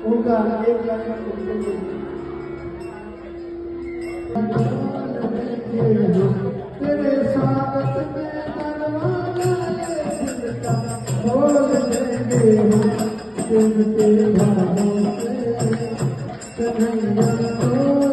उनका एक तेरे स्वागत में दरवाजा खोल देंगे तेरे भावों से कन्हैया खोल